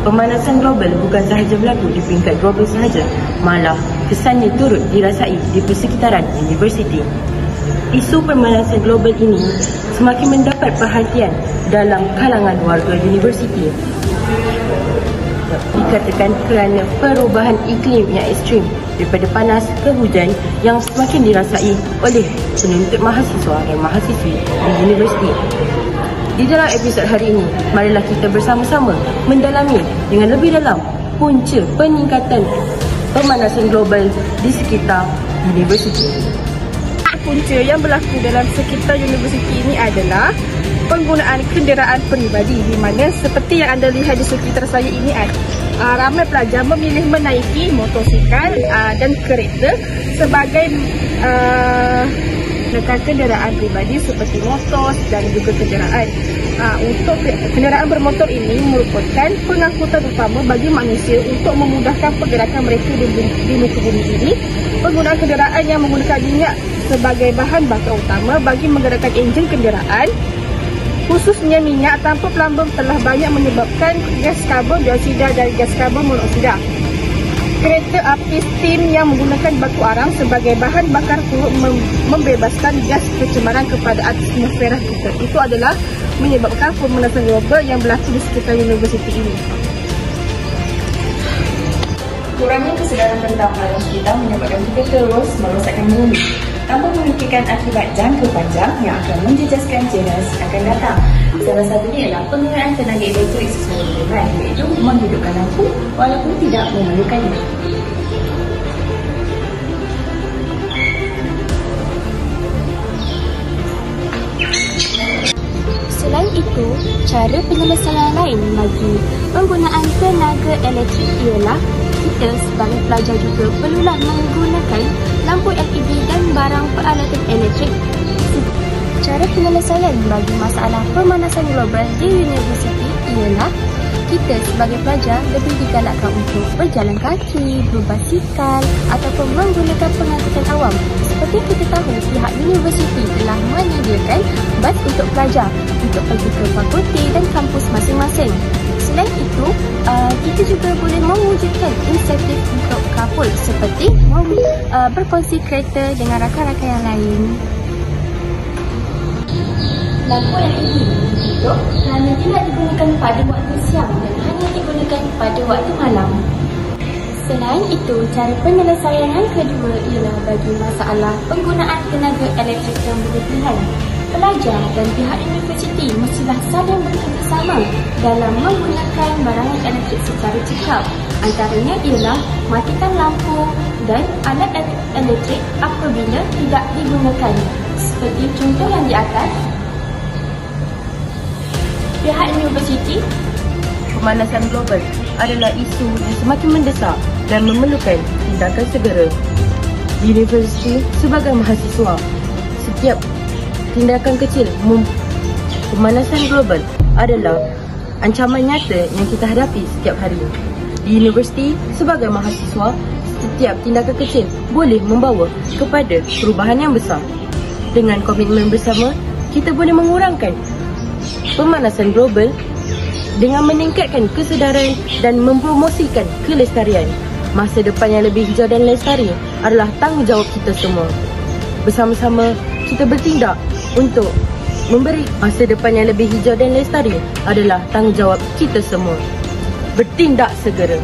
Pemanasan global bukan sahaja berlaku di peringkat global sahaja, malah kesannya turut dirasai di persekitaran universiti. Isu pemanasan global ini semakin mendapat perhatian dalam kalangan warga universiti. Dikatakan kerana perubahan iklim yang ekstrim daripada panas ke hujan yang semakin dirasai oleh penuntut mahasiswa dan mahasiswi di universiti. Di dalam episod hari ini, marilah kita bersama-sama mendalami dengan lebih dalam punca peningkatan pemanasan global di sekitar universiti. Punca yang berlaku dalam sekitar universiti ini adalah penggunaan kenderaan peribadi, di mana seperti yang anda lihat di sekitar saya ini, ramai pelajar memilih menaiki motosikal dan kereta sebagai kenderaan peribadi seperti motor dan juga kenderaan. Untuk kenderaan bermotor ini merupakan pengangkutan utama bagi manusia untuk memudahkan pergerakan mereka di muka bumi ini. Penggunaan kenderaan yang menggunakan minyak sebagai bahan bakar utama bagi menggerakkan enjin kenderaan, khususnya minyak tanpa pelambung, telah banyak menyebabkan gas karbon dioksida dan gas karbon monoksida. Kereta api steam yang menggunakan batu arang sebagai bahan bakar turut membebaskan gas pencemaran kepada atmosfera kita. Itu adalah menyebabkan pemanasan global yang berlaku di sekitar universiti ini. Kurangnya kesedaran tentang alam sekitar menyebabkan kita terus merosakkan bumi tanpa memikirkan akibat jangka panjang yang akan menjejaskan generasi akan datang. Salah satunya ialah penggunaan tenaga elektrik sesuai dengan, iaitu menghidupkan lampu walaupun tidak memerlukannya. Selain itu, cara penyelesaian lain bagi penggunaan tenaga elektrik ialah kita sebagai pelajar juga perlulah menggunakan lampu LED dan barang peralatan elektrik. Cara penyelesaian bagi masalah pemanasan global di universiti ialah kita sebagai pelajar lebih digalakkan untuk berjalan kaki, berbasikal ataupun menggunakan pengangkutan awam. Seperti kita tahu, pihak universiti telah menyediakan bas untuk pelajar untuk pergi ke fakulti dan kampus masing-masing. Selain itu, kita juga boleh mewujudkan insentif untuk kapul seperti berkongsi kereta dengan rakan-rakan yang lain. Lampu LED hidup kerana tidak digunakan pada waktu siang dan hanya digunakan pada waktu malam. Selain itu, cara penyelesaian yang kedua ialah bagi masalah penggunaan tenaga elektrik yang berlebihan. Pelajar dan pihak universiti mestilah saling bekerjasama dalam menggunakan barangan elektrik secara cermat. Antaranya ialah matikan lampu dan alat elektrik apabila tidak digunakan. Seperti contoh yang di atas, pihak universiti. Pemanasan global adalah isu yang semakin mendesak dan memerlukan tindakan segera. Universiti sebagai mahasiswa, setiap tindakan kecil pemanasan global adalah ancaman nyata yang kita hadapi setiap hari. Di universiti sebagai mahasiswa, setiap tindakan kecil boleh membawa kepada perubahan yang besar. Dengan komitmen bersama, kita boleh mengurangkan pemanasan global dengan meningkatkan kesedaran dan mempromosikan kelestarian. Masa depan yang lebih hijau dan lestari adalah tanggungjawab kita semua. Bersama-sama kita bertindak untuk memberi masa depan yang lebih hijau dan lestari adalah tanggungjawab kita semua. Bertindak segera.